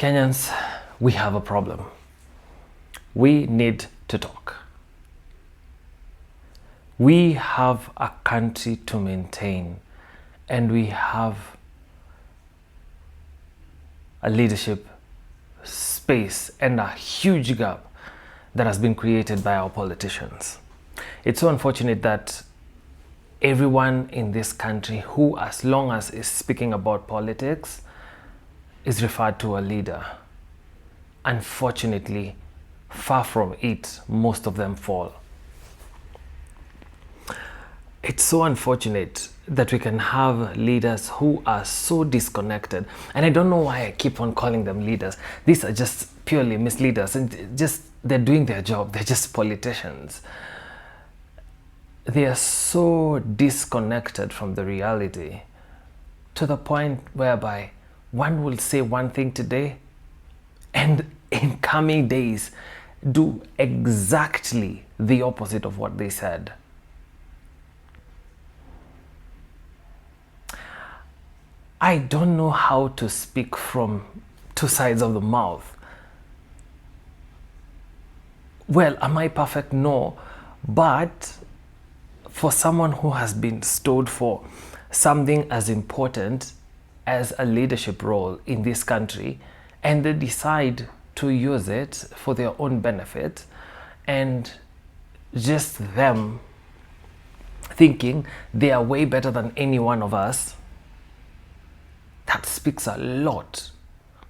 Kenyans, we have a problem. We need to talk. We have a country to maintain, and we have a leadership space and a huge gap that has been created by our politicians. It's so unfortunate that everyone in this country who, as long as is speaking about politics, is referred to a leader. Unfortunately, far from it, most of them fall. It's so unfortunate that we can have leaders who are so disconnected. And I don't know why I keep on calling them leaders. These are just purely misleaders, and just they're doing their job. They're just politicians. They are so disconnected from the reality to the point whereby one will say one thing today and in coming days do exactly the opposite of what they said. I don't know how to speak from two sides of the mouth. Well, am I perfect? No. But for someone who has been stood for something as important as a leadership role in this country, and they decide to use it for their own benefit, and just them thinking they are way better than any one of us, that speaks a lot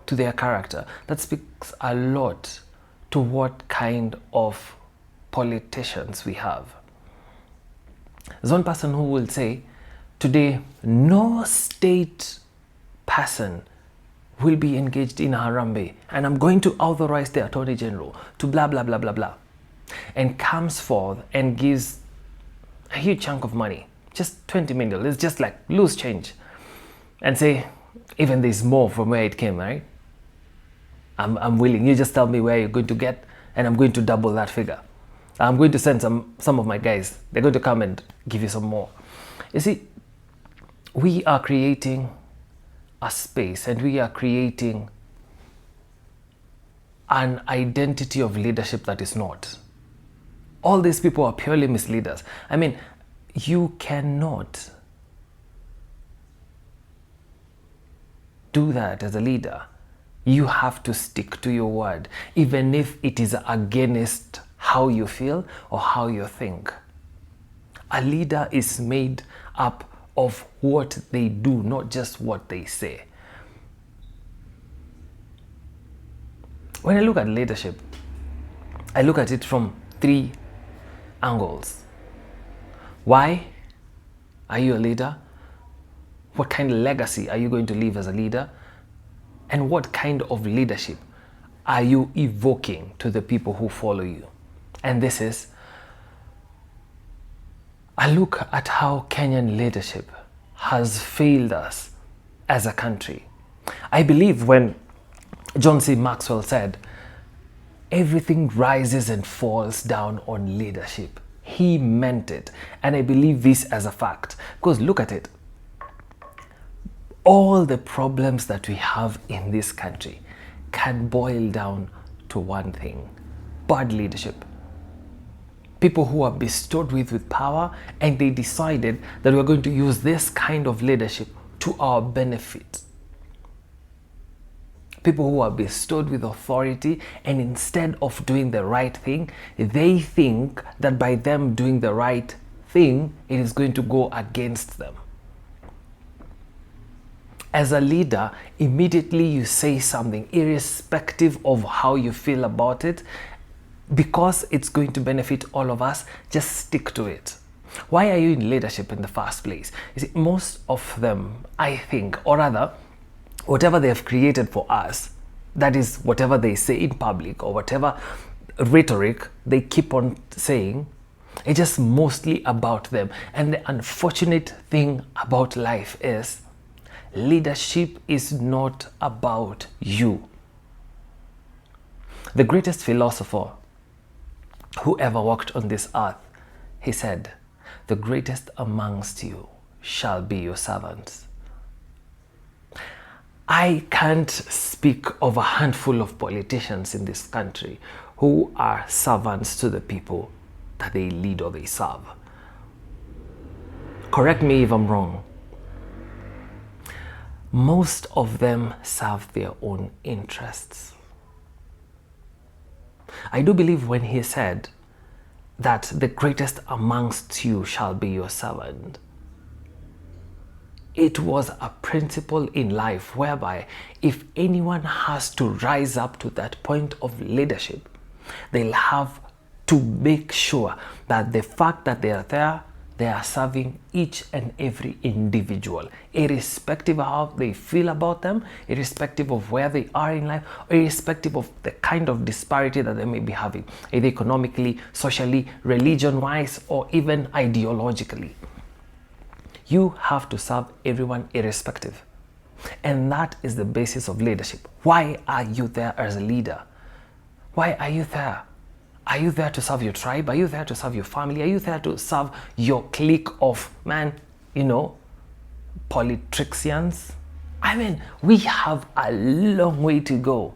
to their character. That speaks a lot to what kind of politicians we have. There's one person who will say, today, no state person will be engaged in Harambee, and I'm going to authorize the Attorney General to blah, blah, blah, blah, blah. And comes forth and gives a huge chunk of money, just 20 million. It's just like loose change. And say, even there's more from where it came, right? I'm willing. You just tell me where you're going to get, and I'm going to double that figure. I'm going to send some of my guys. They're going to come and give you some more. You see, we are creating a space, and we are creating an identity of leadership that is not. All these people are purely misleaders. I mean, you cannot do that as a leader. You have to stick to your word, even if it is against how you feel or how you think. A leader is made up of what they do, not just what they say. When I look at leadership, I look at it from three angles. Why are you a leader? What kind of legacy are you going to leave as a leader? And what kind of leadership are you evoking to the people who follow you? And this is a look at how Kenyan leadership has failed us as a country. I believe when John C. Maxwell said, everything rises and falls down on leadership, he meant it. And I believe this as a fact. Because look at it. All the problems that we have in this country can boil down to one thing: bad leadership. People who are bestowed with power, and they decided that we're going to use this kind of leadership to our benefit. People who are bestowed with authority, and instead of doing the right thing, they think that by them doing the right thing, it is going to go against them. As a leader, immediately you say something, irrespective of how you feel about it, because it's going to benefit all of us. Just stick to it. Why are you in leadership in the first place? You see, most of them, I think, or rather, whatever they have created for us, that is whatever they say in public or whatever rhetoric they keep on saying, it's just mostly about them. And the unfortunate thing about life is, leadership is not about you. The greatest philosopher who ever walked on this earth, he said, the greatest amongst you shall be your servants. I can't speak of a handful of politicians in this country who are servants to the people that they lead or they serve. Correct me if I'm wrong. Most of them serve their own interests. I do believe when he said that the greatest amongst you shall be your servant, it was a principle in life whereby if anyone has to rise up to that point of leadership, they'll have to make sure that the fact that they are there, they are serving each and every individual, irrespective of how they feel about them, irrespective of where they are in life, irrespective of the kind of disparity that they may be having, either economically, socially, religion-wise, or even ideologically. You have to serve everyone irrespective. And that is the basis of leadership. Why are you there as a leader? Why are you there? Are you there to serve your tribe? Are you there to serve your family? Are you there to serve your clique of, politricians? I mean, we have a long way to go.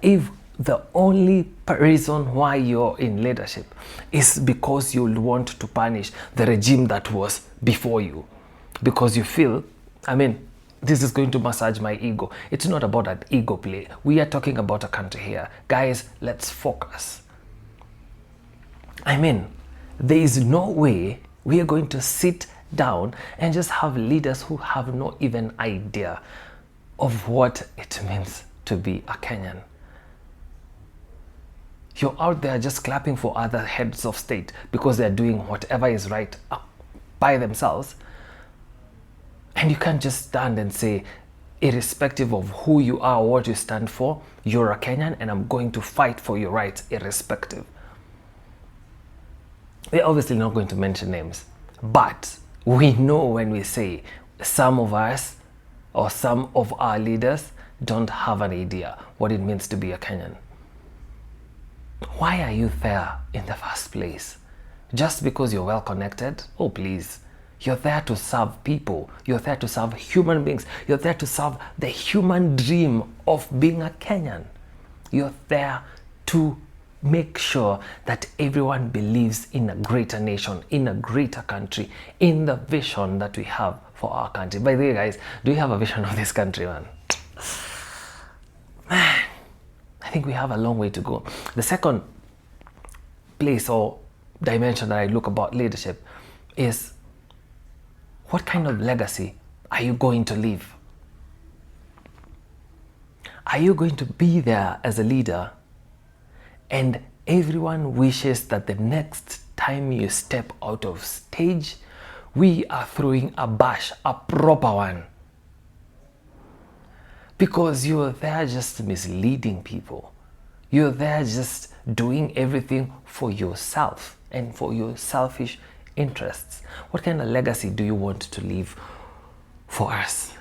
If the only reason why you're in leadership is because you want to punish the regime that was before you, because you feel, this is going to massage my ego. It's not about that ego play. We are talking about a country here. Guys, let's focus. There is no way we are going to sit down and just have leaders who have no even idea of what it means to be a Kenyan. You're out there just clapping for other heads of state because they're doing whatever is right by themselves. And you can't just stand and say, irrespective of who you are or what you stand for, you're a Kenyan and I'm going to fight for your rights irrespective. We're obviously not going to mention names, but we know when we say some of us or some of our leaders don't have an idea what it means to be a Kenyan. Why are you there in the first place? Just because you're well connected? Oh, please. You're there to serve people. You're there to serve human beings. You're there to serve the human dream of being a Kenyan. You're there to make sure that everyone believes in a greater nation, in a greater country, in the vision that we have for our country. By the way, guys, do you have a vision of this country, man? I think we have a long way to go. The second place or dimension that I look about leadership is, what kind of legacy are you going to leave? Are you going to be there as a leader and everyone wishes that the next time you step out of stage, we are throwing a bash, a proper one? Because you're there just misleading people. You're there just doing everything for yourself and for your selfish interests. What kind of legacy do you want to leave for us?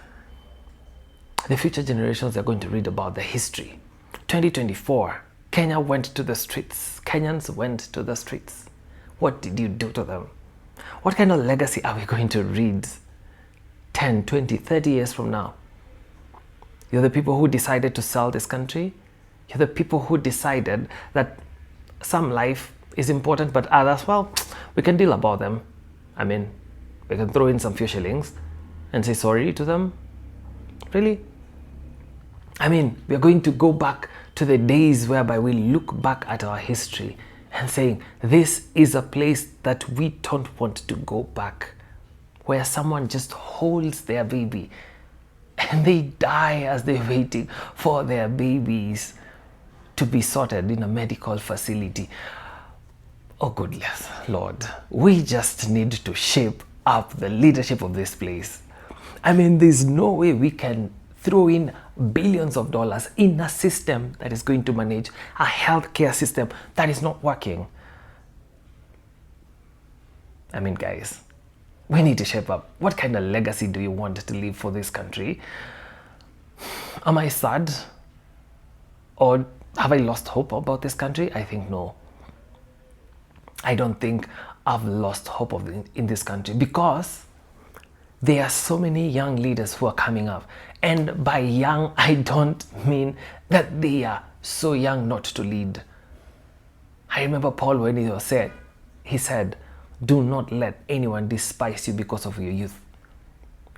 The future generations are going to read about the history. 2024, Kenya went to the streets. Kenyans went to the streets. What did you do to them? What kind of legacy are we going to read 10, 20, 30 years from now? You're the people who decided to sell this country. You're the people who decided that some life is important, but others, well, we can deal about them. We can throw in some few shillings and say sorry to them. Really? We are going to go back to the days whereby we look back at our history and saying, this is a place that we don't want to go back, where someone just holds their baby and they die as they're waiting for their babies to be sorted in a medical facility. Oh goodness, Lord, we just need to shape up the leadership of this place. There's no way we can throw in billions of dollars in a system that is going to manage a healthcare system that is not working. Guys, we need to shape up. What kind of legacy do you want to leave for this country? Am I sad? Or have I lost hope about this country? I think no. I don't think I've lost hope in this country, because There are so many young leaders who are coming up. And by young, I don't mean that they are so young not to lead. I remember Paul when he said, do not let anyone despise you because of your youth.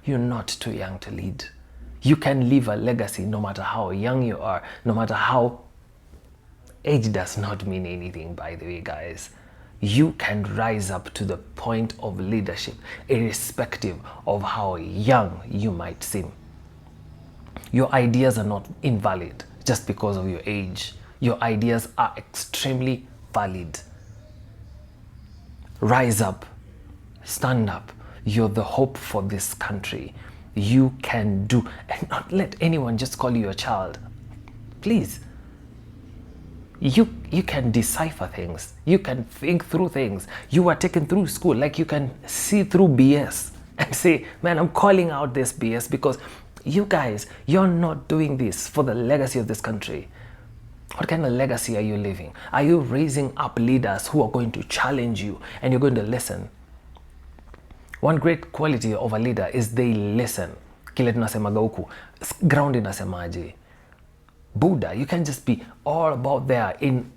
You're not too young to lead. You can leave a legacy no matter how young you are, no matter how age does not mean anything, by the way, guys. You can rise up to the point of leadership, irrespective of how young you might seem. Your ideas are not invalid just because of your age. Your ideas are extremely valid. Rise up, stand up. You're the hope for this country. You can do, and not let anyone just call you a child. Please. You can decipher things. You can think through things. You are taken through school. Like, you can see through BS and say, man, I'm calling out this BS because you guys, you're not doing this for the legacy of this country. What kind of legacy are you leaving? Are you raising up leaders who are going to challenge you and you're going to listen? One great quality of a leader is they listen. Kile tunasemaga huku, ground inasemaje. Buddha, you can just be all about there in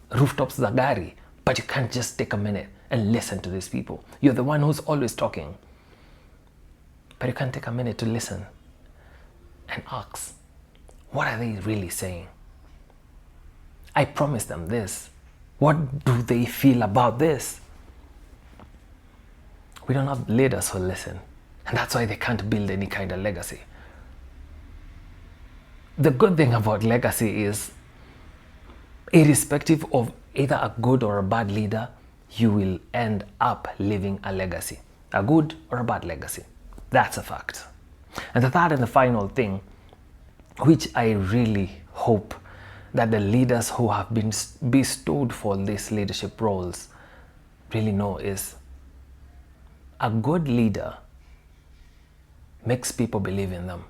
rooftops za gari, but you can't just take a minute and listen to these people. You're the one who's always talking, but you can't take a minute to listen and ask, what are they really saying? I promised them this. What do they feel about this? We don't have leaders who listen, and that's why they can't build any kind of legacy. The good thing about legacy is, irrespective of either a good or a bad leader, you will end up leaving a legacy. A good or a bad legacy. That's a fact. And the third and the final thing, which I really hope that the leaders who have been bestowed for these leadership roles really know, is a good leader makes people believe in them.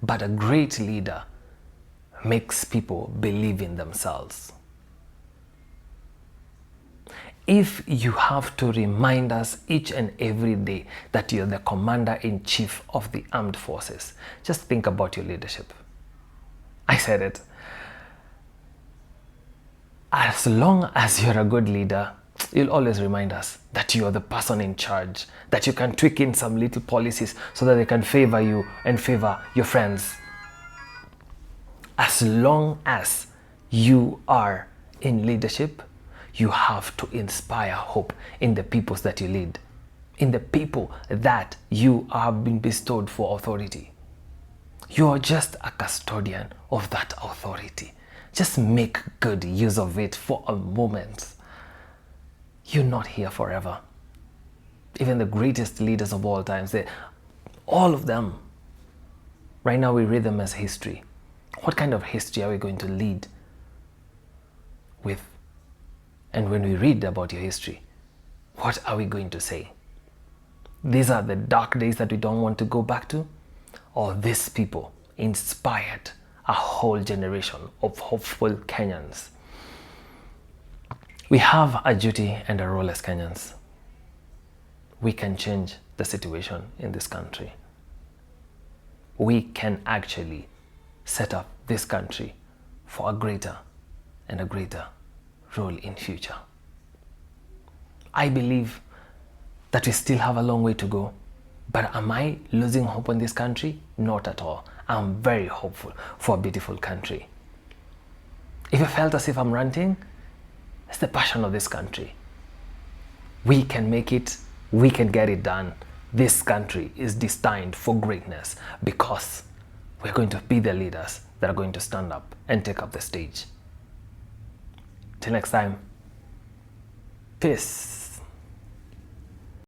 But a great leader makes people believe in themselves. If you have to remind us each and every day that you're the commander-in-chief of the armed forces, just think about your leadership. I said it. As long as you're a good leader, you'll always remind us that you're the person in charge, that you can tweak in some little policies so that they can favor you and favor your friends. As long as you are in leadership, you have to inspire hope in the peoples that you lead, in the people that you have been bestowed for authority. You are just a custodian of that authority. Just make good use of it for a moment. You're not here forever. Even the greatest leaders of all times, all of them, right now we read them as history. What kind of history are we going to lead with? And when we read about your history, what are we going to say? These are the dark days that we don't want to go back to? Or these people inspired a whole generation of hopeful Kenyans? We have a duty and a role as Kenyans. We can change the situation in this country. We can actually set up this country for a greater and a greater role in future. I believe that we still have a long way to go, but am I losing hope on this country? Not at all. I'm very hopeful for a beautiful country. If I felt as if I'm ranting, it's the passion of this country. We can make it, we can get it done. This country is destined for greatness because we're going to be the leaders that are going to stand up and take up the stage. Till next time, peace.